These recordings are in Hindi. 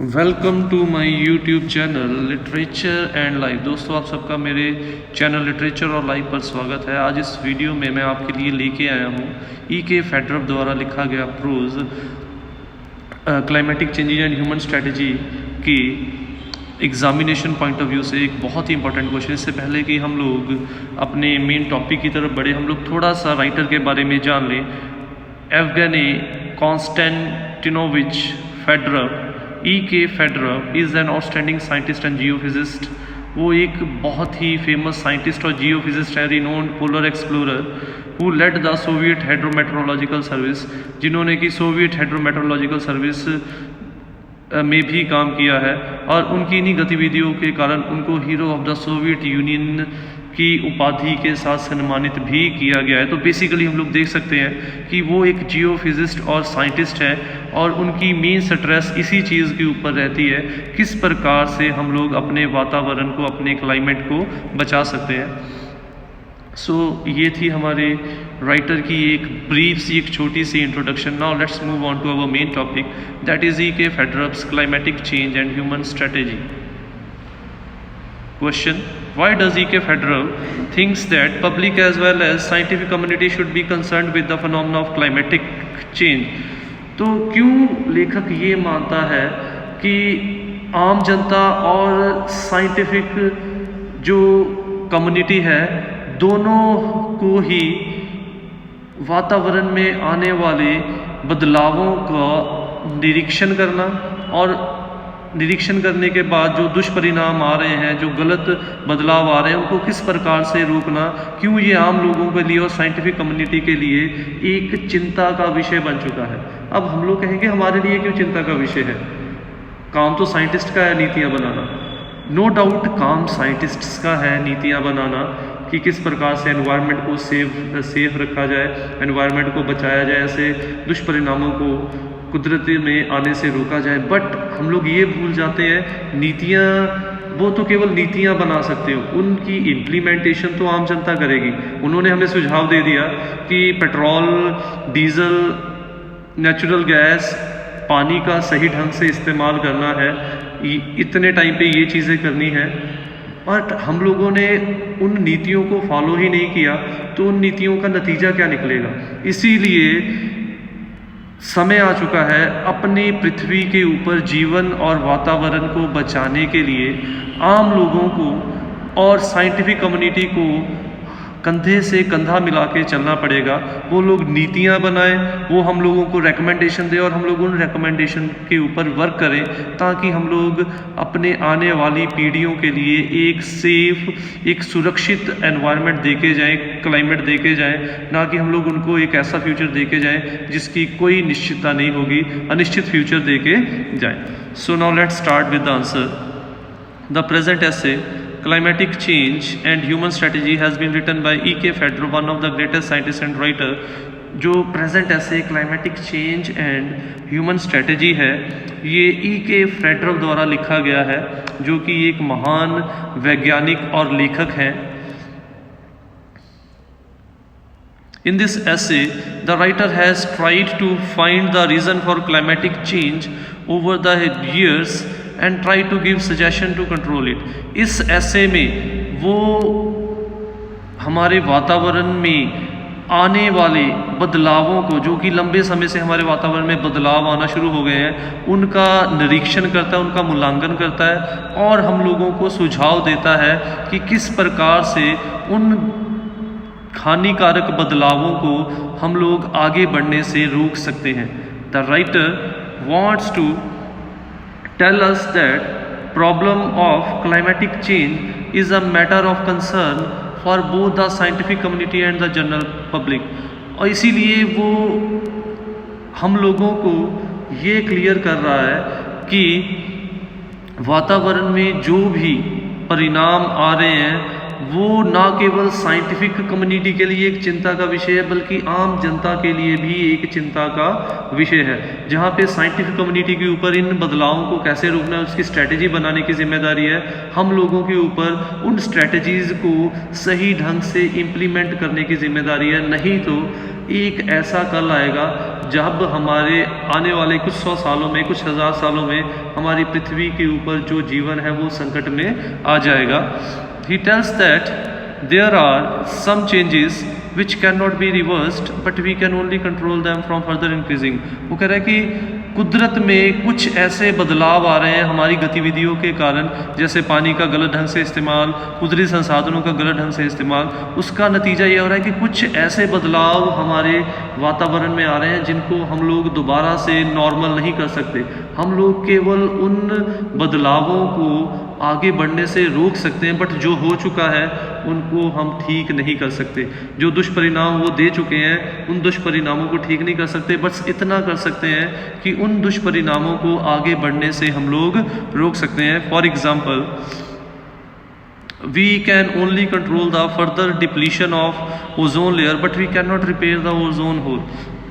Welcome to my YouTube channel literature and life. दोस्तों, आप सबका मेरे चैनल लिटरेचर और लाइफ पर स्वागत है। आज इस वीडियो में मैं आपके लिए लेके आया हूँ E.K. फेडरर द्वारा लिखा गया prose climatic changes and human strategy की एग्जामिनेशन पॉइंट ऑफ व्यू से एक बहुत ही इंपॉर्टेंट क्वेश्चन। इससे पहले कि हम लोग अपने मेन टॉपिक की तरफ बढ़े, हम लोग थोड़ा सा राइटर के बारे में जान लें। Evgeny Konstantinovich Fedorov, E.K. Fedorov is an outstanding scientist and geophysicist. वो एक बहुत ही फेमस साइंटिस्ट और जियोफिजिस्ट है, renowned polar explorer who led the Soviet hydrometeorological service, जिन्होंने कि सोवियत हाइड्रोमेट्रोलॉजिकल सर्विस में भी काम किया है। और उनकी इन्हीं गतिविधियों के कारण उनको hero of the Soviet union की उपाधि के साथ सम्मानित भी किया गया है। तो बेसिकली हम लोग देख सकते हैं कि वो एक जियोफिजिस्ट और साइंटिस्ट है और उनकी मेन स्ट्रेस इसी चीज़ के ऊपर रहती है, किस प्रकार से हम लोग अपने वातावरण को, अपने क्लाइमेट को बचा सकते हैं। ये थी हमारे राइटर की एक ब्रीफ सी, एक छोटी सी introduction. Now let's move on to our main topic, that is E.K. Fedorov's climatic change and human strategy. Question: Why does E.K. Federer thinks that public as well as scientific community should be concerned with the phenomena of climatic change? तो क्यों लेखक ये मानता है कि आम जनता और साइंटिफिक जो कम्युनिटी है, दोनों को ही वातावरण में आने वाले बदलावों का निरीक्षण करना और निरीक्षण करने के बाद जो दुष्परिणाम आ रहे हैं, जो गलत बदलाव आ रहे हैं, उनको किस प्रकार से रोकना, क्यों ये आम लोगों के लिए और साइंटिफिक कम्युनिटी के लिए एक चिंता का विषय बन चुका है। अब हम लोग कहेंगे हमारे लिए क्यों चिंता का विषय है? काम तो साइंटिस्ट का है नीतियाँ बनाना, नो डाउट काम साइंटिस्ट्स का है नीतियाँ बनाना कि किस प्रकार से एनवायरनमेंट को सेफ रखा जाए, एनवायरनमेंट को बचाया जाए, ऐसे दुष्परिणामों को कुदरती में आने से रोका जाए। बट हम लोग ये भूल जाते हैं, नीतियाँ वो तो केवल नीतियाँ बना सकते हो, उनकी इम्प्लीमेंटेशन तो आम जनता करेगी। उन्होंने हमें सुझाव दे दिया कि पेट्रोल, डीजल, नेचुरल गैस, पानी का सही ढंग से इस्तेमाल करना है, इतने टाइम पे ये चीज़ें करनी है, बट हम लोगों ने उन नीतियों को फॉलो ही नहीं किया, तो उन नीतियों का नतीजा क्या निकलेगा? इसीलिए समय आ चुका है अपनी पृथ्वी के ऊपर जीवन और वातावरण को बचाने के लिए आम लोगों को और साइंटिफिक कम्युनिटी को कंधे से कंधा मिला के चलना पड़ेगा। वो लोग नीतियाँ बनाएं, वो हम लोगों को रेकमेंडेशन दें और हम लोग उन रेकमेंडेशन के ऊपर वर्क करें, ताकि हम लोग अपने आने वाली पीढ़ियों के लिए एक सेफ, एक सुरक्षित एनवायरनमेंट देके जाएं, क्लाइमेट देके जाएं, ना कि हम लोग उनको एक ऐसा फ्यूचर देके जाएं जिसकी कोई निश्चितता नहीं होगी, अनिश्चित फ्यूचर देके जाएं। So now let's start with the answer. The present essay Climatic Change and Human Strategy has been written by E.K. Federer, one of the greatest scientists and writer। जो प्रेजेंट ऐसे climatic change and human strategy है, ये E.K. फेडरर द्वारा लिखा गया है, जो कि एक महान वैज्ञानिक और लेखक हैं। In this essay, the writer has tried to find the reason for climatic change over the years and try to give suggestion to control it। इस ऐसे में वो हमारे वातावरण में आने वाले बदलावों को, जो कि लंबे समय से हमारे वातावरण में बदलाव आना शुरू हो गए हैं, उनका निरीक्षण करता है, उनका मूल्यांकन करता है और हम लोगों को सुझाव देता है कि किस प्रकार से उन हानिकारक बदलावों को हम लोग आगे बढ़ने से रोक सकते हैं। The writer wants to tell us that problem of climatic change is a matter of concern for both the scientific community and the general public। और इसीलिए वो हम लोगों को ये क्लियर कर रहा है कि वातावरण में जो भी परिणाम आ रहे हैं, वो ना केवल साइंटिफिक कम्युनिटी के लिए एक चिंता का विषय है, बल्कि आम जनता के लिए भी एक चिंता का विषय है। जहाँ पे साइंटिफिक कम्युनिटी के ऊपर इन बदलावों को कैसे रोकना है, उसकी स्ट्रैटेजी बनाने की जिम्मेदारी है। हम लोगों के ऊपर उन स्ट्रैटेजीज़ को सही ढंग से इम्प्लीमेंट करने की जिम्मेदारी है। नहीं तो एक ऐसा कल आएगा जब हमारे आने वाले कुछ 100 सालों में, कुछ 1000 सालों में हमारी पृथ्वी के ऊपर जो जीवन है वो संकट में आ जाएगा। He tells that there are some changes which cannot be reversed but we can only control them from further increasing। वो कह रहा है कि कुदरत में कुछ ऐसे बदलाव आ रहे हैं हमारी गतिविधियों के कारण, जैसे पानी का गलत ढंग से इस्तेमाल, कुदरती संसाधनों का गलत ढंग से इस्तेमाल, उसका नतीजा ये हो रहा है कि कुछ ऐसे बदलाव हमारे वातावरण में आ रहे हैं जिनको हम लोग दोबारा से नॉर्मल नहीं कर सकते। हम लोग केवल उन बदलावों को आगे बढ़ने से रोक सकते हैं, बट जो हो चुका है उनको हम ठीक नहीं कर सकते। जो दुष्परिणाम वो दे चुके हैं उन दुष्परिणामों को ठीक नहीं कर सकते, बस इतना कर सकते हैं कि उन दुष्परिणामों को आगे बढ़ने से हम लोग रोक सकते हैं। For example, we can only control the further depletion of ozone layer but we cannot repair the ozone hole।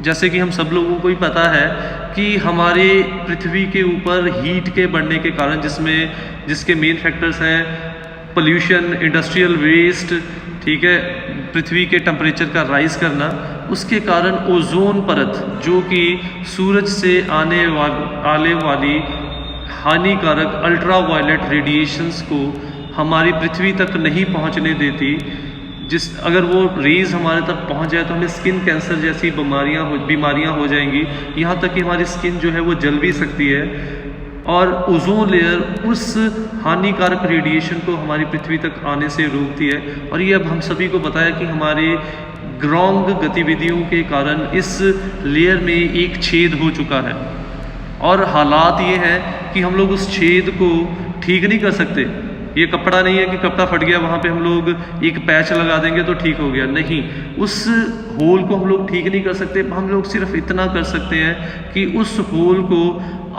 जैसे कि हम सब लोगों को ही पता है कि हमारे पृथ्वी के ऊपर हीट के बढ़ने के कारण, जिसके मेन फैक्टर्स हैं पोल्यूशन, इंडस्ट्रियल वेस्ट, ठीक है, पृथ्वी के टेम्परेचर का राइज करना, उसके कारण ओजोन परत जो कि सूरज से आने वाली हानिकारक अल्ट्रावायलेट रेडिएशंस को हमारी पृथ्वी तक नहीं पहुंचने देती। अगर वो रेज हमारे तक पहुंच जाए तो हमें स्किन कैंसर जैसी बीमारियां हो जाएंगी, यहाँ तक कि हमारी स्किन जो है वो जल भी सकती है। और ओजोन लेयर उस हानिकारक रेडिएशन को हमारी पृथ्वी तक आने से रोकती है। और ये अब हम सभी को पता है कि हमारे ग्रॉन्ग गतिविधियों के कारण इस लेयर में एक छेद हो चुका है, और हालात ये हैं कि हम लोग उस छेद को ठीक नहीं कर सकते। ये कपड़ा नहीं है कि कपड़ा फट गया वहाँ पे हम लोग एक पैच लगा देंगे तो ठीक हो गया, नहीं, उस होल को हम लोग ठीक नहीं कर सकते। हम लोग सिर्फ इतना कर सकते हैं कि उस होल को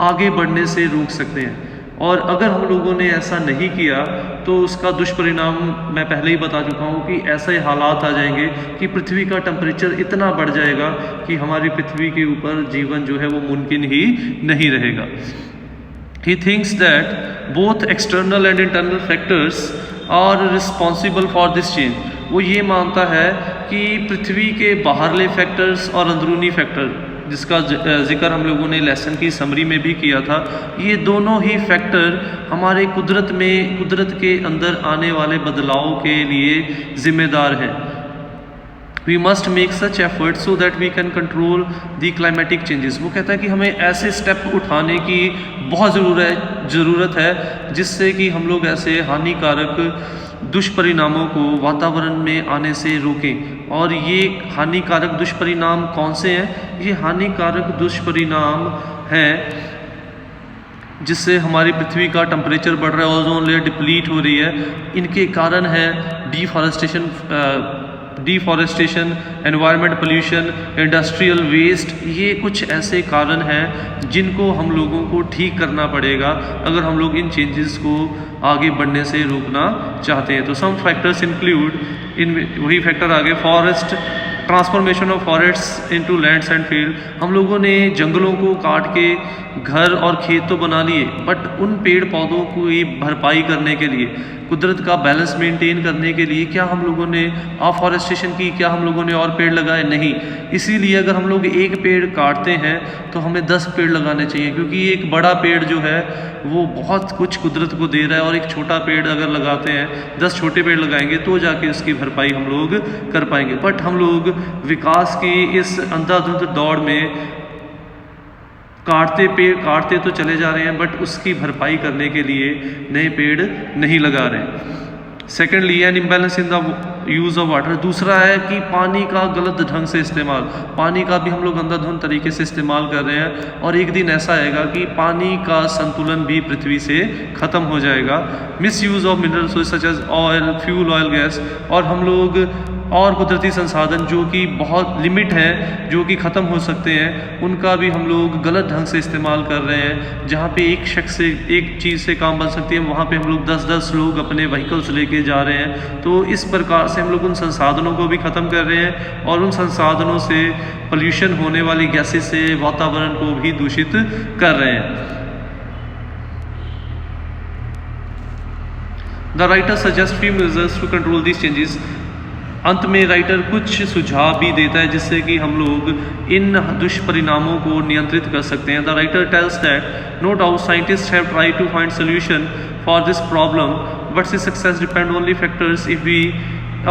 आगे बढ़ने से रोक सकते हैं। और अगर हम लोगों ने ऐसा नहीं किया तो उसका दुष्परिणाम मैं पहले ही बता चुका हूँ कि ऐसे हालात आ जाएंगे कि पृथ्वी का टेम्परेचर इतना बढ़ जाएगा कि हमारी पृथ्वी के ऊपर जीवन जो है वो मुमकिन ही नहीं रहेगा। He thinks that both external and internal factors are responsible for this change। वो ये मानता है कि पृथ्वी के बाहरले फैक्टर्स और अंदरूनी फैक्टर, जिसका जिक्र हम लोगों ने लेसन की समरी में भी किया था, ये दोनों ही फैक्टर हमारे कुदरत के अंदर आने वाले बदलाव के लिए जिम्मेदार हैं। We must make such efforts so that we can control the climatic changes। वो कहता है कि हमें ऐसे स्टेप उठाने की बहुत ज़रूरत है जिससे कि हम लोग ऐसे हानिकारक दुष्परिणामों को वातावरण में आने से रोकें। और ये हानिकारक दुष्परिणाम कौन से हैं? ये हानिकारक दुष्परिणाम हैं जिससे हमारी पृथ्वी का टेम्परेचर बढ़ रहा है, ओजोन लेयर डिप्लीट हो रही है। इनके कारण है deforestation, environment pollution, industrial waste. ये कुछ ऐसे कारण हैं जिनको हम लोगों को ठीक करना पड़ेगा अगर हम लोग इन चेंजेस को आगे बढ़ने से रोकना चाहते हैं। तो सम फैक्टर्स इंक्लूड, वही फैक्टर आगे, forest, transformation of forest into lands and field. हम लोगों ने जंगलों को काट के घर और खेत तो बना लिए, बट उन पेड़ पौधों को भरपाई करने के लिए, कुदरत का बैलेंस मेंटेन करने के लिए क्या हम लोगों ने अफॉरेस्टेशन की? क्या हम लोगों ने और पेड़ लगाए? नहीं। इसीलिए अगर हम लोग एक पेड़ काटते हैं तो हमें 10 पेड़ लगाने चाहिए, क्योंकि एक बड़ा पेड़ जो है वो बहुत कुछ कुदरत को दे रहा है, और एक छोटा पेड़ अगर लगाते हैं, 10 छोटे पेड़ लगाएंगे तो जाके उसकी भरपाई हम लोग कर पाएंगे। बट हम लोग विकास की इस अंधाधुंध दौड़ में काटते तो चले जा रहे हैं, बट उसकी भरपाई करने के लिए नए पेड़ नहीं लगा रहे। Secondly, an imbalance in the use of water. दूसरा है कि पानी का गलत ढंग से इस्तेमाल। पानी का भी हम लोग अंधाधुंध तरीके से इस्तेमाल कर रहे हैं, और एक दिन ऐसा आएगा कि पानी का संतुलन भी पृथ्वी से ख़त्म हो जाएगा। Misuse of minerals such as oil, fuel, oil, gas, और हम लोग और कुदरती संसाधन जो कि बहुत लिमिट है, जो कि ख़त्म हो सकते हैं, उनका भी हम लोग गलत ढंग से इस्तेमाल कर रहे हैं। जहाँ पे एक शख्स से एक चीज़ से काम बन सकती है, वहाँ पे हम लोग 10-10 लोग अपने व्हीकल्स लेके जा रहे हैं। तो इस प्रकार से हम लोग उन संसाधनों को भी ख़त्म कर रहे हैं, और उन संसाधनों से पोल्यूशन होने वाली गैसेस से वातावरण को भी दूषित कर रहे हैं। The writer suggests few measures to control these changes। अंत में राइटर कुछ सुझाव भी देता है जिससे कि हम लोग इन दुष्परिणामों को नियंत्रित कर सकते हैं। The writer tells that no doubt scientist have tried to find solution for this problem but see success depend only factors if we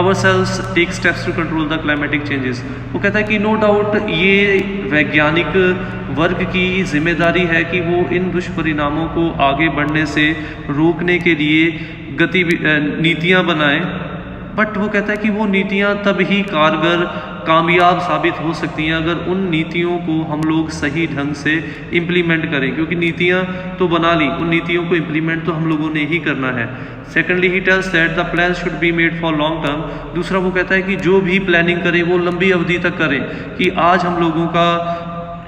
ourselves take steps to control the climatic changes। वो कहता है कि नो डाउट ये वैज्ञानिक वर्ग की जिम्मेदारी है कि वो इन दुष्परिणामों को आगे बढ़ने से रोकने के लिए नीतियाँ बनाएं, बट वो कहता है कि वो नीतियाँ तब ही कारगर कामयाब साबित हो सकती हैं अगर उन नीतियों को हम लोग सही ढंग से इम्प्लीमेंट करें, क्योंकि नीतियाँ तो बना ली, उन नीतियों को इम्प्लीमेंट तो हम लोगों ने ही करना है। Secondly he tells that the plan should be made for long term. दूसरा वो कहता है कि जो भी प्लानिंग करें वो लंबी अवधि तक करें, कि आज हम लोगों का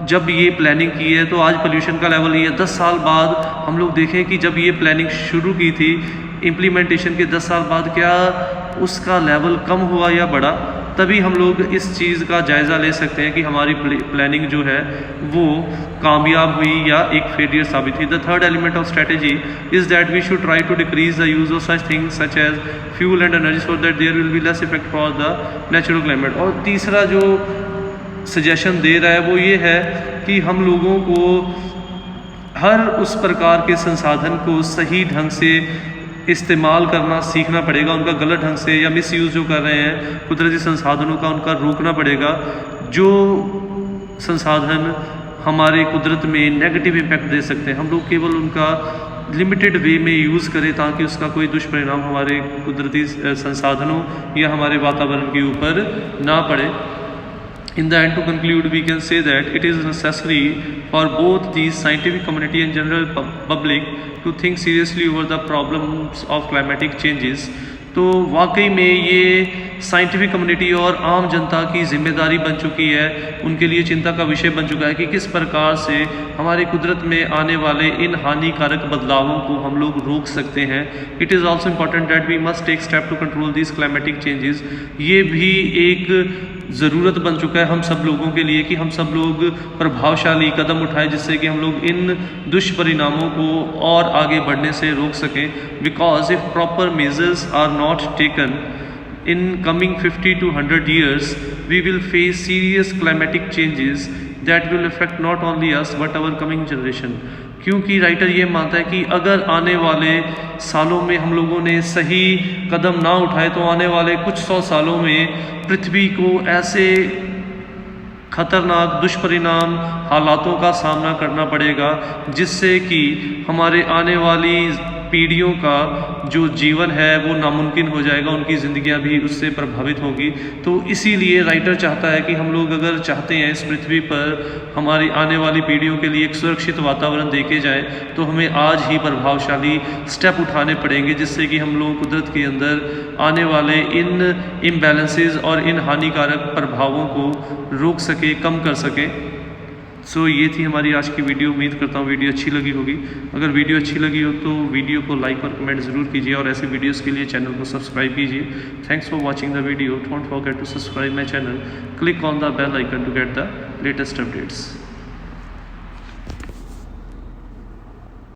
जब ये प्लानिंग की है तो आज पोल्यूशन का लेवल ये है, 10 साल बाद हम लोग देखें कि जब ये प्लानिंग शुरू की थी इम्प्लीमेंटेशन के 10 साल बाद क्या उसका लेवल कम हुआ या बढ़ा, तभी हम लोग इस चीज़ का जायज़ा ले सकते हैं कि हमारी प्लानिंग जो है वो कामयाब हुई या एक फेलियर साबित हुई। The third element of strategy is that we should try to decrease the use of such things such as fuel and energy so that there will be less effect for the natural climate. और तीसरा जो सजेशन दे रहा है वो ये है कि हम लोगों को हर उस प्रकार के संसाधन को सही ढंग से इस्तेमाल करना सीखना पड़ेगा, उनका गलत ढंग से या मिस यूज़ जो कर रहे हैं कुदरती संसाधनों का उनका रोकना पड़ेगा। जो संसाधन हमारे कुदरत में नेगेटिव इम्पैक्ट दे सकते हैं हम लोग केवल उनका लिमिटेड वे में यूज़ करें ताकि उसका कोई दुष्परिणाम हमारे कुदरती संसाधनों या हमारे वातावरण के ऊपर ना पड़े। In the end, to conclude, we can say that it is necessary for both the scientific community and general public to think seriously over the problems of climatic changes। तो वाकई में ये साइंटिफिक कम्युनिटी और आम जनता की जिम्मेदारी बन चुकी है, उनके लिए चिंता का विषय बन चुका है कि किस प्रकार से हमारी कुदरत में आने वाले इन हानिकारक बदलावों को हम लोग रोक सकते हैं। It is also important that we must take step to control this climatic changes. ये भी एक ज़रूरत बन चुका है हम सब लोगों के लिए कि हम सब लोग प्रभावशाली कदम उठाएं जिससे कि हम लोग इन दुष्परिणामों को और आगे बढ़ने से रोक सकें। Because if proper measures are not taken in coming 50 to 100 years, we will face serious climatic changes that will affect not only us but our coming generation। क्योंकि राइटर ये मानता है कि अगर आने वाले सालों में हम लोगों ने सही कदम ना उठाए तो आने वाले कुछ 100 सालों में पृथ्वी को ऐसे खतरनाक दुष्परिणाम हालातों का सामना करना पड़ेगा जिससे कि हमारे आने वाली पीढ़ियों का जो जीवन है वो नामुमकिन हो जाएगा, उनकी ज़िंदगियां भी उससे प्रभावित होंगी। तो इसीलिए राइटर चाहता है कि हम लोग अगर चाहते हैं इस पृथ्वी पर हमारी आने वाली पीढ़ियों के लिए एक सुरक्षित वातावरण देके जाए तो हमें आज ही प्रभावशाली स्टेप उठाने पड़ेंगे जिससे कि हम लोग कुदरत के अंदर आने वाले इन इम्बैलेंसेस और इन हानिकारक प्रभावों को रोक सके, कम कर सके। सो ये थी हमारी आज की वीडियो। उम्मीद करता हूँ वीडियो अच्छी लगी होगी। अगर वीडियो अच्छी लगी हो तो वीडियो को लाइक और कमेंट ज़रूर कीजिए और ऐसे वीडियोस के लिए चैनल को सब्सक्राइब कीजिए। Thanks for watching the video. Don't forget to subscribe my channel, click on the bell icon to get the latest updates.